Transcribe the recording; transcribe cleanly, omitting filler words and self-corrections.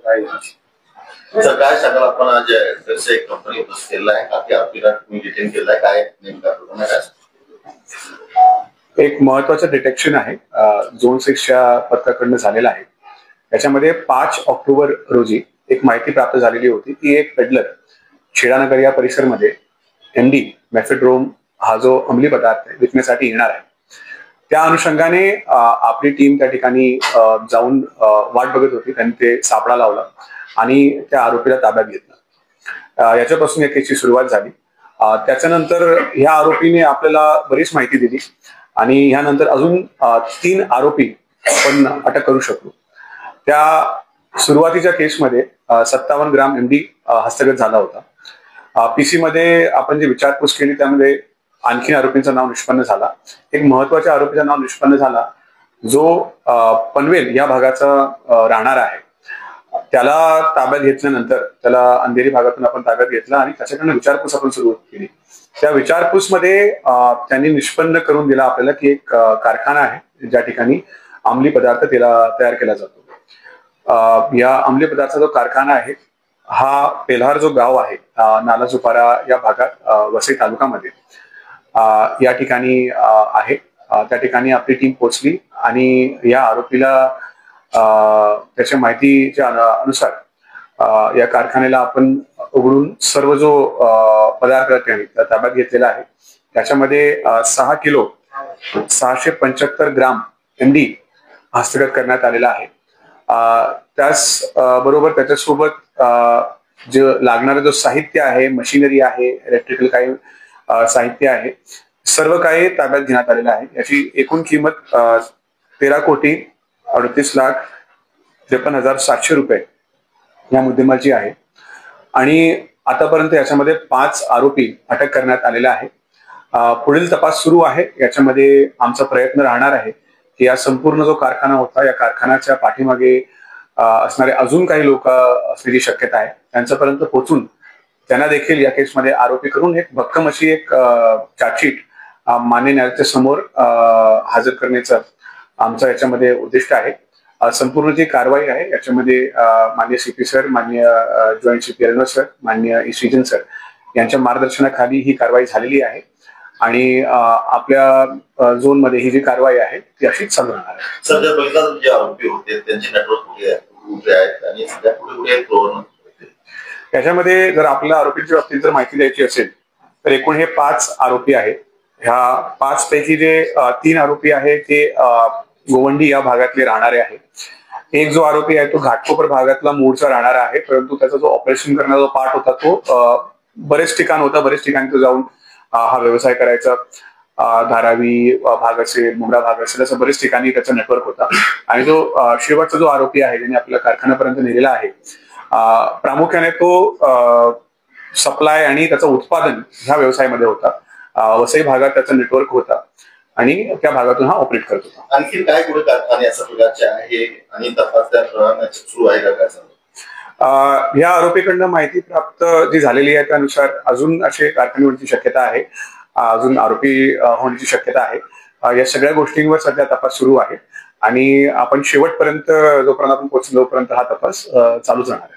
Sir काय सांगाल आपण आज एक कंपनी बसलेला आहे का आरोपीला तुम्ही डिटेन केलाय काय नेमका एक महत्वाचं डिटेक्शन आहे झोन 6च्या पथकाकडून झालेला आहे। याच्यामध्ये 5 ऑक्टोबर रोजी एक माहिती प्राप्त झालेली होती की एक पेडलर छेडानगर या परिसरमध्ये MD मेफेड्रोन हा जो अंमली पदार्थ विकण्यासाठी येणार आहे, त्या अनुषंगाने आपली टीम त्या ठिकाणी जाऊन वाट बघत होती। त्यांनी ते सापळा लावला आणि त्या आरोपीला ताब्यात घेतलं। याच्यापासून या केसची सुरुवात झाली। त्याच्यानंतर ह्या आरोपीने आपल्याला बरीच माहिती दिली आणि ह्यानंतर अजून 3 आरोपी आपण अटक करू शकलो। त्या सुरुवातीच्या केसमध्ये 57 ग्राम MD हस्तगत झाला होता। PC मध्ये आपण जी विचारपूस केली त्यामध्ये आणखी आरोपींचं नाव निष्पन्न झाला। एक महत्वाच्या आरोपीचं नाव निष्पन्न झाला जो पनवेल या भागाचा राहणार आहे। त्याला ताब्यात घेतल्यानंतर त्याला अंधेरी भागातून आपण ताब्यात घेतला आणि त्याच्याकडून विचारपूस आपण सुरू केली। त्या विचारपूस मध्ये त्यांनी निष्पन्न करून दिला आपल्याला की एक कारखाना आहे ज्या ठिकाणी अंमली पदार्थ तयार केला जातो। या अंमली पदार्थाचा जो कारखाना आहे हा पेल्हार जो गाव आहे नालासोपारा या भागात वसई तालुक्यामध्ये या ठिकाणी आहे। त्या ठिकाणी आपली टीम पोहोचली आणि या आरोपीला त्याच्या माहितीच्या अनुसार या कारखान्याला आपण उघडून सर्व जो पदार्थ ताब्यात घेतलेला आहे त्याच्यामध्ये 6 किलो 675 ग्राम MD हस्तगत करण्यात आलेला आहे। त्याच बरोबर त्याच्यासोबत जे लागणारं जो साहित्य आहे, मशिनरी आहे, इलेक्ट्रिकल काही साहित्य आहे, सर्व काही ताब्यात घेण्यात आलेलं आहे। याची एकूण किंमत 13,38,53,700 रुपये या मुद्देमालाची आहे आणि आतापर्यंत याच्यामध्ये 5 आरोपी अटक करण्यात आलेला आहे। पुढील तपास सुरू आहे। याच्यामध्ये आमचा प्रयत्न राहणार आहे की या संपूर्ण जो कारखाना होता या कारखान्याच्या पाठीमागे असणारे अजून काही लोक असण्याची शक्यता आहे, त्यांच्यापर्यंत पोहोचून त्यांना देखील या केसमध्ये आरोपी करून एक भक्कम अशी एक चार्जशीट मान्य न्यायालयाच्या समोर हजर करण्याचा आमचा याच्यामध्ये उद्दिष्ट आहे। संपूर्ण जी कारवाई आहे याच्यामध्ये माननीय CP सर, माननीय जॉईंट CP अरविंद सर, माननीय ईश्रीजन सर यांच्या मार्गदर्शनाखाली ही कारवाई झालेली आहे आणि आपल्या झोन मध्ये ही जी कारवाई आहे ती अशीच चालू राहणार आहे। सध्या बघितलं जे आरोपी होते त्यांचे नेटवर्क कुठे आहेत आणि सध्या कुठे याच्यामध्ये जर आपल्याला आरोपींच्या बाबतीत जर माहिती द्यायची असेल तर एकूण हे 5 आरोपी आहेत। ह्या 5 पैकी जे 3 आरोपी आहेत ते गोवंडी या भागातले राहणारे आहेत। एक जो आरोपी आहे तो घाटकोपर भागातला मूळचा राहणारा आहे, परंतु त्याचा जो ऑपरेशन करण्याचा जो पार्ट होता तो बरेच ठिकाणी तो जाऊन हा व्यवसाय करायचा। धारावी भाग असेल, मुंब्रा भाग असेल, असं बरेच ठिकाणी त्याचा नेटवर्क होता आणि जो शेवटचा जो आरोपी आहे ज्याने आपल्या कारखान्यापर्यंत नेलेला आहे प्रामुख्याने तो सप्लाय आणि त्याचं उत्पादन ह्या व्यवसायामध्ये होता। वसई भागात त्याचा नेटवर्क होता आणि त्या भागातून हा ऑपरेट करत होता। आणखी काय कुठे कारखाने अशा प्रकारचे आहे आणि तपास त्या प्रमाणात सुरू आहे का काय? या आरोपीकडनं माहिती प्राप्त जी झालेली आहे त्यानुसार अजून असे कारखाने होण्याची शक्यता आहे, अजून आरोपी होण्याची शक्यता आहे। या सगळ्या गोष्टींवर सध्या तपास सुरू आहे आणि आपण शेवटपर्यंत जोपर्यंत आपण पोहोचलो तोपर्यंत हा तपास चालूच राहणार आहे।